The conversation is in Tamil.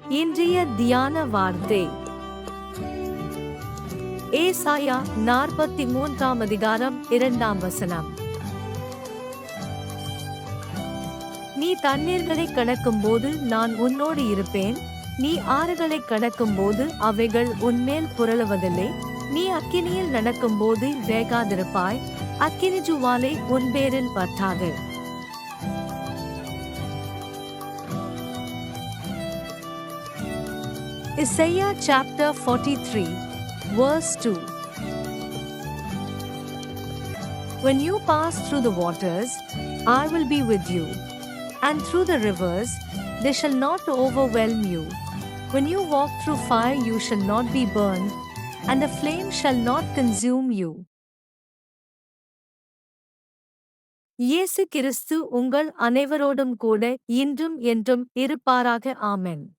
இன்றைய தியான வார்த்தை ஏசாயா 43 அதிகாரம் 2 நீ தண்ணீர்களைக் கடக்கும்போது நான் உன்னோடு இருப்பேன், நீ ஆறுகளைக் கடக்கும்போது அவைகள் உன்மேல் புரளுவதில்லை. நீ அக்கினியில் நடக்கும்போது வேகாதிருப்பாய், அக்கினி ஜுவாலை உன்பேரில் பற்றாது. Isaiah chapter 43, verse 2. When you pass through the waters, I will be with you, and through the rivers, they shall not overwhelm you. When you walk through fire, you shall not be burned, and the flame shall not consume you. இயேசு கிறிஸ்து உங்கள் அனைவரோடும் கூட இன்றும் என்றும் இருப்பாராக. ஆமென்.